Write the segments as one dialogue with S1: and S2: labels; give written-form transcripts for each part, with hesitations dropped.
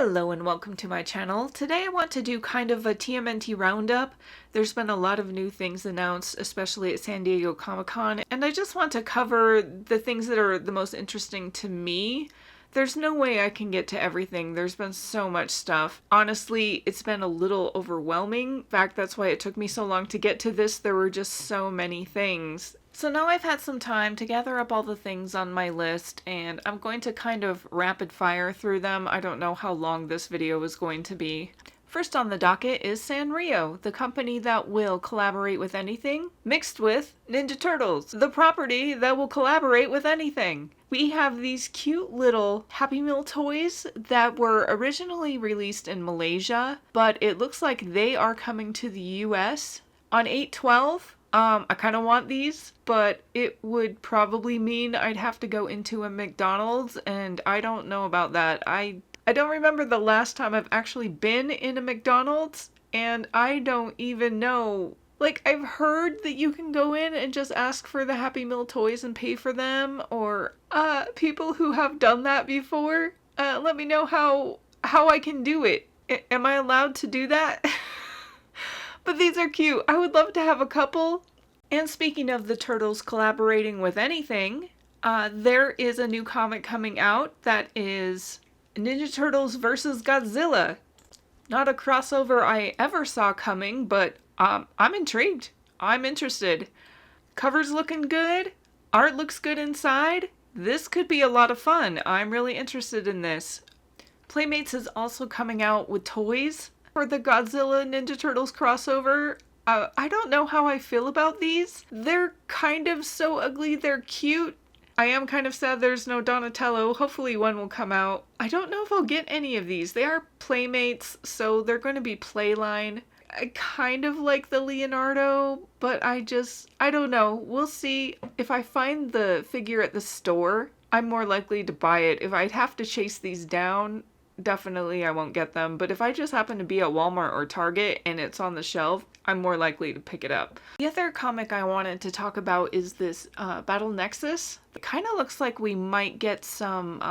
S1: Hello and welcome to my channel. Today I want to do kind of a TMNT roundup. There's been a lot of new things announced, especially at San Diego Comic-Con, and I just want to cover the things that are the most interesting to me. There's no way I can get to everything. There's been so much stuff. Honestly, it's been a little overwhelming. In fact, that's why it took me so long to get to this. There were just so many things. So now I've had some time to gather up all the things on my list, and I'm going to kind of rapid fire through them. I don't know how long this video is going to be. First on the docket is Sanrio, the company that will collaborate with anything, mixed with Ninja Turtles, the property that will collaborate with anything. We have these cute little Happy Meal toys that were originally released in Malaysia, but it looks like they are coming to the US on 8/12. I kind of want these, but it would probably mean I'd have to go into a McDonald's, and I don't know about that. I don't remember the last time I've actually been in a McDonald's, and I don't even know. Like, I've heard that you can go in and just ask for the Happy Meal toys and pay for them, or people who have done that before, let me know how I can do it. Am I allowed to do that? But these are cute. I would love to have a couple. And speaking of the turtles collaborating with anything, there is a new comic coming out that is Ninja Turtles vs. Godzilla. Not a crossover I ever saw coming, but I'm intrigued. I'm interested. Cover's looking good. Art looks good inside. This could be a lot of fun. I'm really interested in this. Playmates is also coming out with toys for the Godzilla Ninja Turtles crossover. I don't know how I feel about these. They're kind of so ugly, they're cute. I am kind of sad there's no Donatello. Hopefully one will come out. I don't know if I'll get any of these. They are Playmates, so they're going to be Playline. I kind of like the Leonardo, but I don't know. We'll see. If I find the figure at the store, I'm more likely to buy it. If I'd have to chase these down, definitely I won't get them. But if I just happen to be at Walmart or Target and it's on the shelf, I'm more likely to pick it up. The other comic I wanted to talk about is this Battle Nexus. It kind of looks like we might get some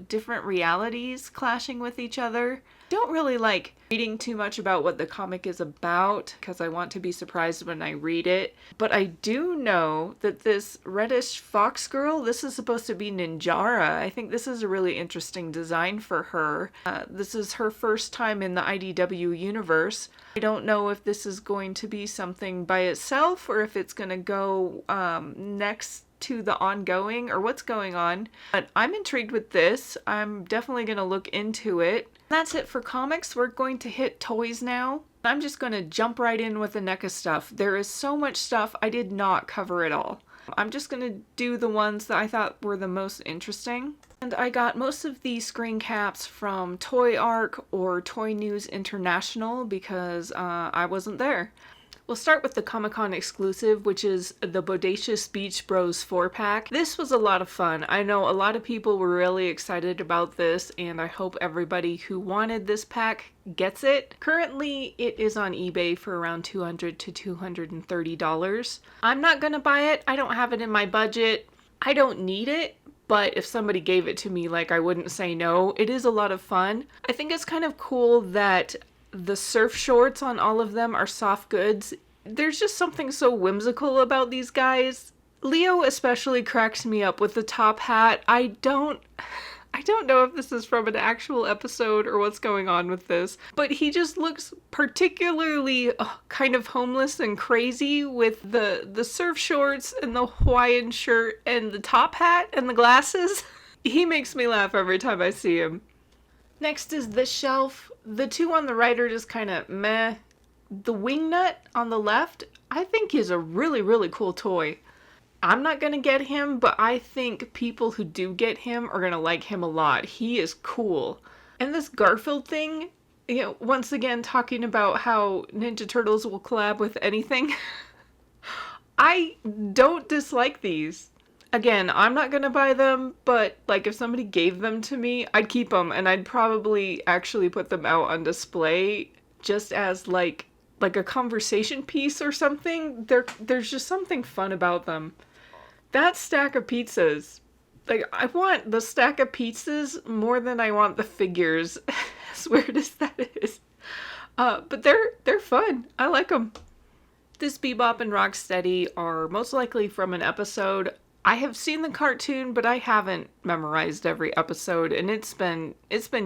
S1: different realities clashing with each other. Don't really like reading too much about what the comic is about because I want to be surprised when I read it. But I do know that this reddish fox girl, this is supposed to be Ninjara. I think this is a really interesting design for her. This is her first time in the IDW universe. I don't know if this is going to be something by itself or if it's going to go next to the ongoing or what's going on. But I'm intrigued with this. I'm definitely going to look into it. That's it for comics. We're going to hit toys now. I'm just going to jump right in with the NECA stuff. There is so much stuff. I did not cover it all. I'm just going to do the ones that I thought were the most interesting. And I got most of these screen caps from Toy Arc or Toy News International because I wasn't there. We'll start with the Comic-Con exclusive, which is the Bodacious Beach Bros 4-pack. This was a lot of fun. I know a lot of people were really excited about this, and I hope everybody who wanted this pack gets it. Currently, it is on eBay for around $200 to $230. I'm not gonna buy it. I don't have it in my budget. I don't need it. But if somebody gave it to me, like, I wouldn't say no. It is a lot of fun. I think it's kind of cool that the surf shorts on all of them are soft goods. There's just something so whimsical about these guys. Leo especially cracks me up with the top hat. I don't know if this is from an actual episode or what's going on with this, but he just looks particularly kind of homeless and crazy with the surf shorts and the Hawaiian shirt and the top hat and the glasses. He makes me laugh every time I see him. Next is this shelf. The two on the right are just kind of meh. The Wingnut on the left, I think is a really, really cool toy. I'm not gonna get him, but I think people who do get him are gonna like him a lot. He is cool. And this Garfield thing, you know, once again talking about how Ninja Turtles will collab with anything. I don't dislike these. Again, I'm not gonna buy them, but like if somebody gave them to me, I'd keep them and I'd probably actually put them out on display just as like a conversation piece or something. There's just something fun about them. That stack of pizzas, like I want the stack of pizzas more than I want the figures. as weird as that is. But they're fun. I like them. This Bebop and Rocksteady are most likely from an episode. I have seen the cartoon, but I haven't memorized every episode, and it's been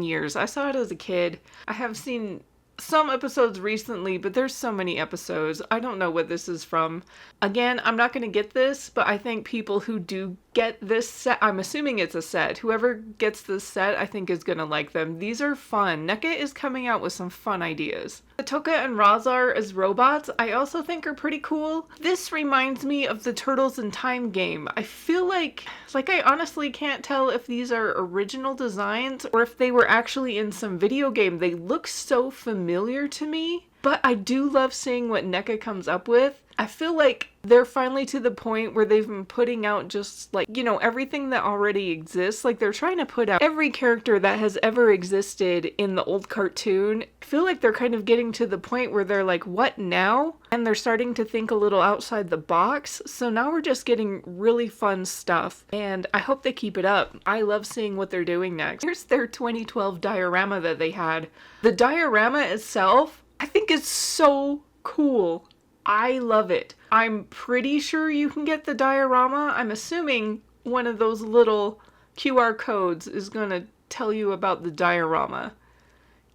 S1: years. I saw it as a kid. I have seen some episodes recently, but there's so many episodes. I don't know what this is from. Again, I'm not going to get this, but I think people who do get this set, I'm assuming it's a set. Whoever gets this set, I think is going to like them. These are fun. NECA is coming out with some fun ideas. Toka and Razar as robots, I also think are pretty cool. This reminds me of the Turtles in Time game. I feel like I honestly can't tell if these are original designs or if they were actually in some video game. They look so familiar to me, but I do love seeing what NECA comes up with. I feel like they're finally to the point where they've been putting out just like, you know, everything that already exists. Like they're trying to put out every character that has ever existed in the old cartoon. I feel like they're kind of getting to the point where they're like, what now? And they're starting to think a little outside the box. So now we're just getting really fun stuff. And I hope they keep it up. I love seeing what they're doing next. Here's their 2012 diorama that they had. The diorama itself, I think is so cool. I love it. I'm pretty sure you can get the diorama. I'm assuming one of those little QR codes is going to tell you about the diorama.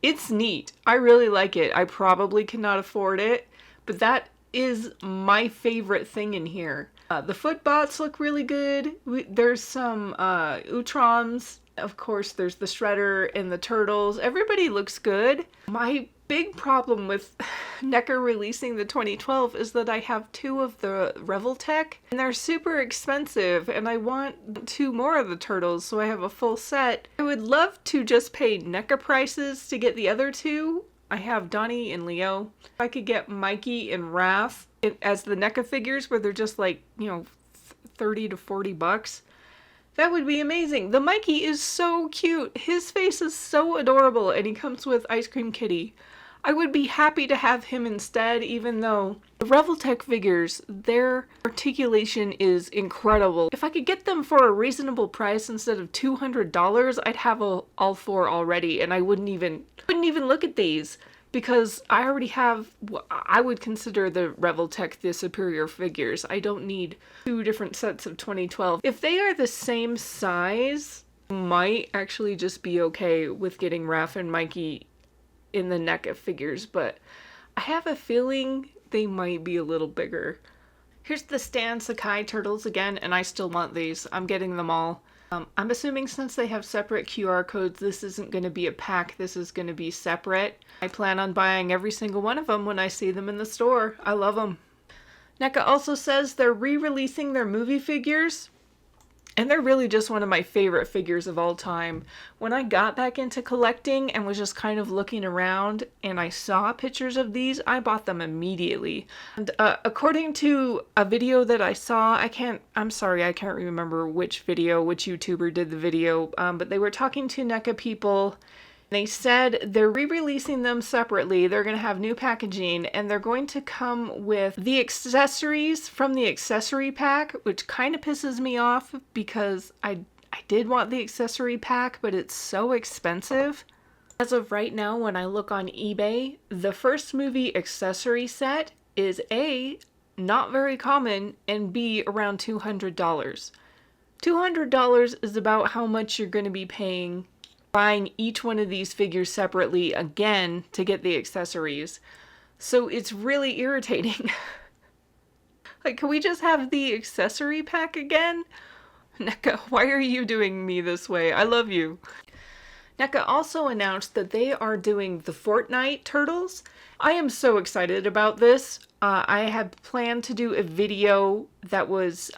S1: It's neat. I really like it. I probably cannot afford it, but that is my favorite thing in here. The footbots look really good. There's some Utroms. Of course, there's the Shredder and the Turtles. Everybody looks good. My big problem with NECA releasing the 2012 is that I have 2 of the Revoltech, and they're super expensive, and I want 2 more of the Turtles, so I have a full set. I would love to just pay NECA prices to get the other 2. I have Donnie and Leo. If I could get Mikey and Raph as the NECA figures, where they're just like, you know, 30 to 40 bucks. That would be amazing. The Mikey is so cute. His face is so adorable, and he comes with Ice Cream Kitty. I would be happy to have him instead, even though the Revoltech figures, their articulation is incredible. If I could get them for a reasonable price instead of $200, I'd have all 4 already, and I wouldn't even look at these. Because I already have, I would consider the Revoltech the superior figures. I don't need 2 different sets of 2012. If they are the same size, I might actually just be okay with getting Raph and Mikey in the NECA figures, but I have a feeling they might be a little bigger. Here's the Stan Sakai Turtles again, and I still want these. I'm getting them all. I'm assuming since they have separate QR codes, this isn't going to be a pack, this is going to be separate. I plan on buying every single one of them when I see them in the store. I love them. NECA also says they're re-releasing their movie figures, and they're really just one of my favorite figures of all time. When I got back into collecting and was just kind of looking around and I saw pictures of these, I bought them immediately. And according to a video that I saw, I'm sorry, I can't remember which YouTuber did the video, but they were talking to NECA people. They said they're re-releasing them separately. They're going to have new packaging, and they're going to come with the accessories from the accessory pack, which kind of pisses me off because I did want the accessory pack, but it's so expensive. As of right now, when I look on eBay, the first movie accessory set is A, not very common, and B, around $200. $200 is about how much you're going to be paying buying each one of these figures separately again to get the accessories. So it's really irritating. Like, can we just have the accessory pack again? NECA, why are you doing me this way? I love you. NECA also announced that they are doing the Fortnite Turtles. I am so excited about this. I had planned to do a video that was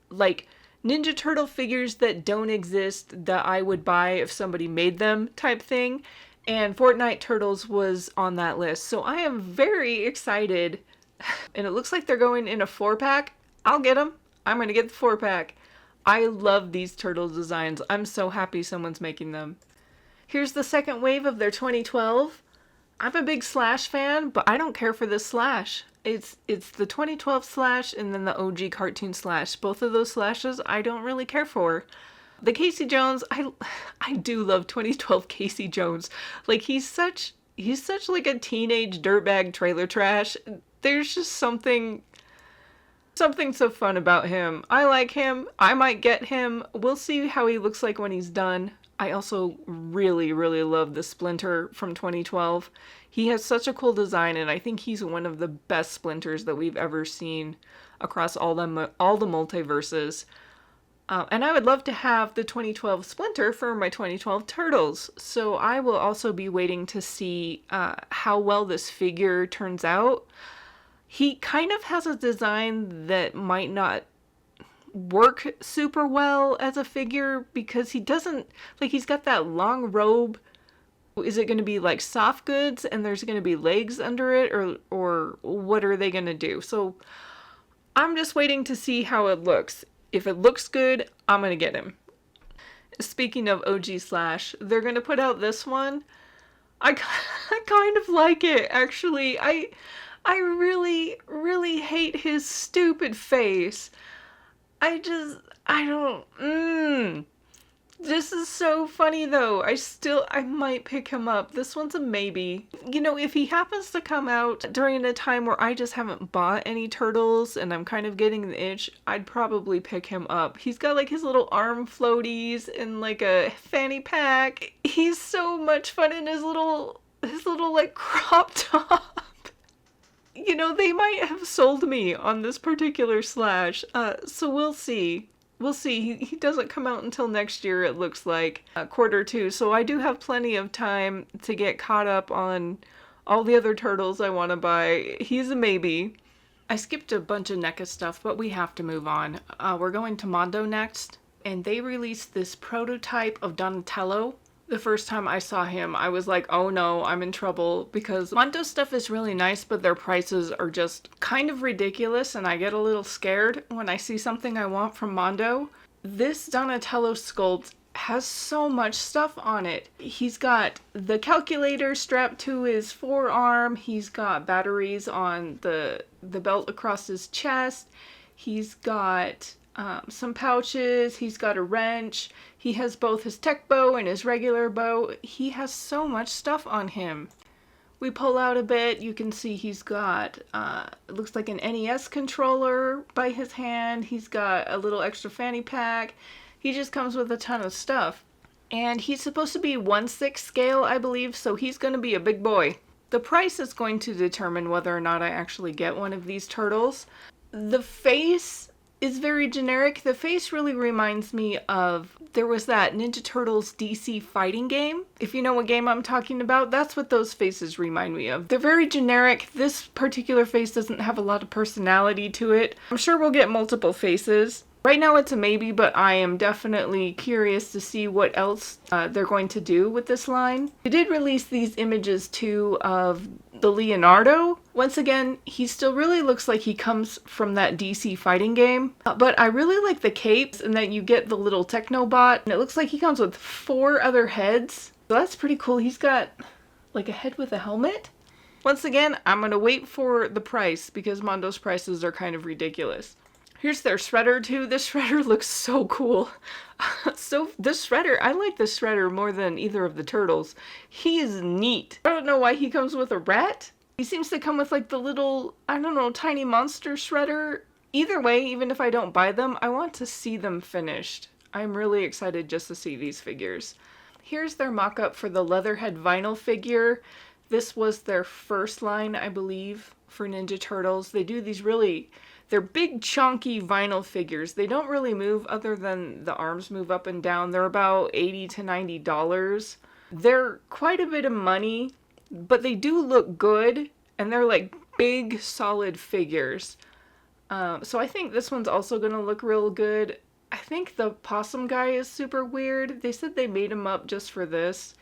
S1: like Ninja Turtle figures that don't exist that I would buy if somebody made them type thing. And Fortnite Turtles was on that list. So I am very excited. And it looks like they're going in a 4-pack. I'll get them. I'm going to get the 4-pack. I love these turtle designs. I'm so happy someone's making them. Here's the second wave of their 2012. I'm a big Slash fan, but I don't care for this Slash. It's the 2012 Slash and then the OG cartoon Slash. Both of those Slashes I don't really care for. The Casey Jones, I do love 2012 Casey Jones. Like he's such like a teenage dirtbag trailer trash. There's just something so fun about him. I like him. I might get him. We'll see how he looks like when he's done. I also really, really love the Splinter from 2012. He has such a cool design, and I think he's one of the best Splinters that we've ever seen across all the multiverses. And I would love to have the 2012 Splinter for my 2012 Turtles. So I will also be waiting to see how well this figure turns out. He kind of has a design that might not work super well as a figure because he doesn't, like, he's got that long robe. Is it going to be like soft goods and there's going to be legs under it, or what are they going to do? So I'm just waiting to see how it looks. If it looks good, I'm going to get him. Speaking of OG Slash, they're going to put out this one. I kind of like it, actually. I really, really hate his stupid face. I don't. This is so funny though. I might pick him up. This one's a maybe. You know, if he happens to come out during a time where I just haven't bought any turtles and I'm kind of getting the itch, I'd probably pick him up. He's got like his little arm floaties and like a fanny pack. He's so much fun in his little like crop top. You know, they might have sold me on this particular Slash, so we'll see. We'll see. He doesn't come out until next year, it looks like, Q2, so I do have plenty of time to get caught up on all the other turtles I want to buy. He's a maybe. I skipped a bunch of NECA stuff, but we have to move on. We're going to Mondo next, and they released this prototype of Donatello. The first time I saw him, I was like, oh no, I'm in trouble, because Mondo stuff is really nice, but their prices are just kind of ridiculous, and I get a little scared when I see something I want from Mondo. This Donatello sculpt has so much stuff on it. He's got the calculator strapped to his forearm, he's got batteries on the belt across his chest, he's got some pouches, he's got a wrench, he has both his tech bow and his regular bow. He has so much stuff on him. We pull out a bit, you can see he's got, it looks like an NES controller by his hand, he's got a little extra fanny pack, he just comes with a ton of stuff. And he's supposed to be 1/6 scale, I believe, so he's going to be a big boy. The price is going to determine whether or not I actually get one of these turtles. The face is very generic. The face really reminds me of, there was that Ninja Turtles DC fighting game. If you know what game I'm talking about, that's what those faces remind me of. They're very generic. This particular face doesn't have a lot of personality to it. I'm sure we'll get multiple faces. Right now it's a maybe, but I am definitely curious to see what else they're going to do with this line. They did release these images too of the Leonardo. Once again, he still really looks like he comes from that DC fighting game. But I really like the capes and that you get the little Technobot. And it looks like he comes with 4 other heads. So that's pretty cool. He's got like a head with a helmet. Once again, I'm going to wait for the price because Mondo's prices are kind of ridiculous. Here's their Shredder too. This Shredder looks so cool. So this Shredder, I like this Shredder more than either of the turtles. He is neat. I don't know why he comes with a rat. He seems to come with like the little, I don't know, tiny monster Shredder. Either way, even if I don't buy them, I want to see them finished. I'm really excited just to see these figures. Here's their mock-up for the Leatherhead vinyl figure. This was their first line, I believe, for Ninja Turtles. They do these really... They're big, chunky vinyl figures. They don't really move other than the arms move up and down. They're about $80 to $90. They're quite a bit of money, but they do look good, and they're like big, solid figures. So I think this one's also going to look real good. I think the possum guy is super weird. They said they made him up just for this.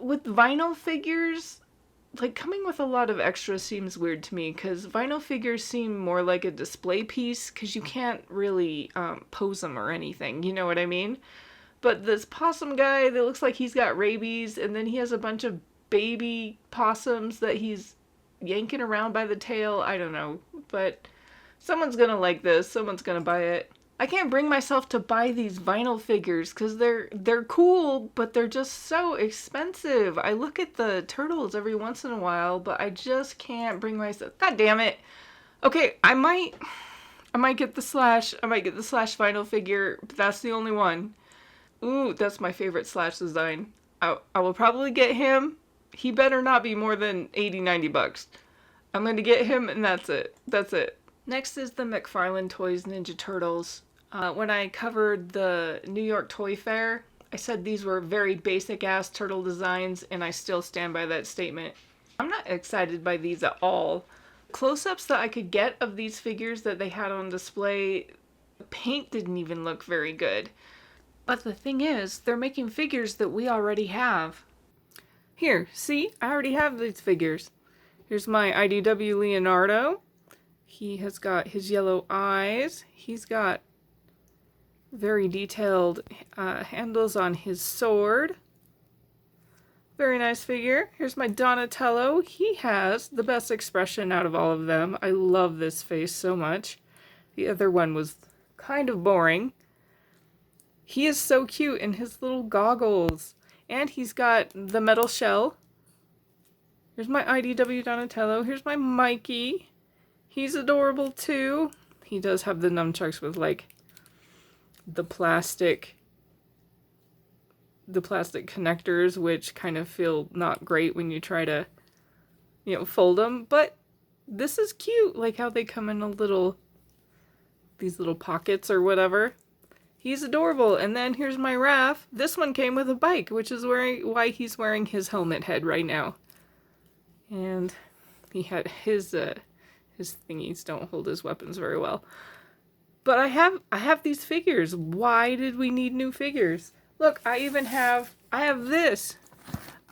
S1: With vinyl figures... Like, coming with a lot of extras seems weird to me, because vinyl figures seem more like a display piece, because you can't really pose them or anything, you know what I mean? But this possum guy that looks like he's got rabies, and then he has a bunch of baby possums that he's yanking around by the tail, I don't know. But someone's gonna like this, someone's gonna buy it. I can't bring myself to buy these vinyl figures because they're cool, but they're just so expensive. I look at the turtles every once in a while, but I just can't bring myself. God damn it. Okay, I might get the Slash. I might get the Slash vinyl figure, but that's the only one. Ooh, that's my favorite Slash design. I will probably get him. He better not be more than 80, 90 bucks. I'm going to get him, and that's it. That's it. Next is the McFarlane Toys Ninja Turtles. When I covered the New York Toy Fair, I said these were very basic-ass turtle designs, and I still stand by that statement. I'm not excited by these at all. Close-ups that I could get of these figures that they had on display, the paint didn't even look very good. But the thing is, they're making figures that we already have. Here, see? I already have these figures. Here's my IDW Leonardo. He has got his yellow eyes. He's got very detailed handles on his sword. Very nice figure. Here's my Donatello. He has the best expression out of all of them. I love this face so much. The other one was kind of boring. He is so cute in his little goggles. And he's got the metal shell. Here's my IDW Donatello. Here's my Mikey. He's adorable too. He does have the nunchucks with like the plastic connectors, which kind of feel not great when you try to, you know, fold them. But this is cute, like how they come in these little pockets or whatever. He's adorable. And then here's my Raph. This one came with a bike, which is why he's wearing his helmet head right now. And he had his thingies don't hold his weapons very well. But I have these figures. Why did we need new figures? Look, I have this.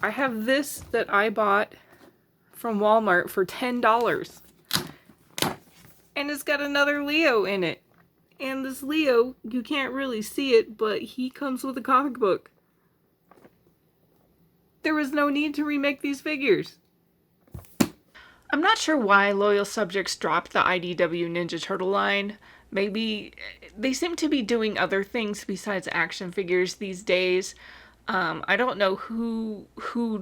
S1: I have this that I bought from Walmart for $10. And it's got another Leo in it. And this Leo, you can't really see it, but he comes with a comic book. There was no need to remake these figures. I'm not sure why loyal subjects dropped the IDW Ninja Turtle line. Maybe they seem to be doing other things besides action figures these days. I don't know who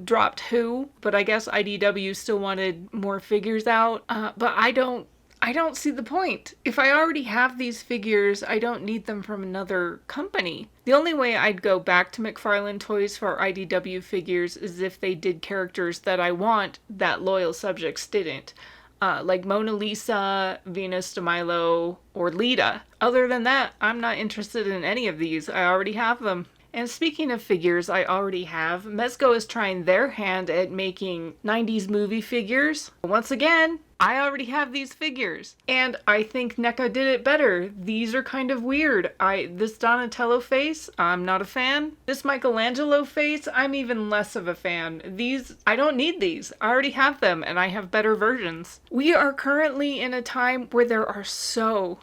S1: dropped who, but I guess IDW still wanted more figures out. But I don't see the point. If I already have these figures, I don't need them from another company. The only way I'd go back to McFarlane Toys for IDW figures is if they did characters that I want that loyal subjects didn't. Like Mona Lisa, Venus de Milo, or Lita. Other than that, I'm not interested in any of these. I already have them. And speaking of figures I already have, Mezco is trying their hand at making 90s movie figures. Once again, I already have these figures. And I think NECA did it better. These are kind of weird. This Donatello face, I'm not a fan. This Michelangelo face, I'm even less of a fan. These, I don't need these. I already have them and I have better versions. We are currently in a time where there are so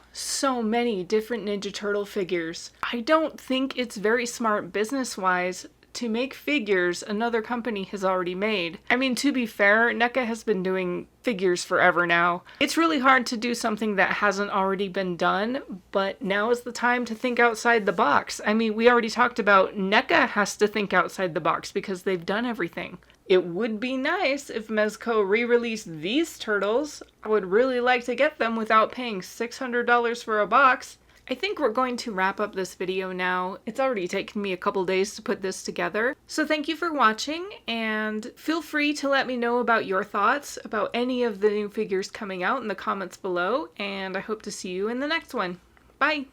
S1: many different Ninja Turtle figures. I don't think it's very smart business-wise to make figures another company has already made. I mean, to be fair, NECA has been doing figures forever now. It's really hard to do something that hasn't already been done, but now is the time to think outside the box. I mean, we already talked about NECA has to think outside the box because they've done everything. It would be nice if Mezco re-released these turtles. I would really like to get them without paying $600 for a box. I think we're going to wrap up this video now. It's already taken me a couple days to put this together. So thank you for watching, and feel free to let me know about your thoughts about any of the new figures coming out in the comments below, and I hope to see you in the next one. Bye!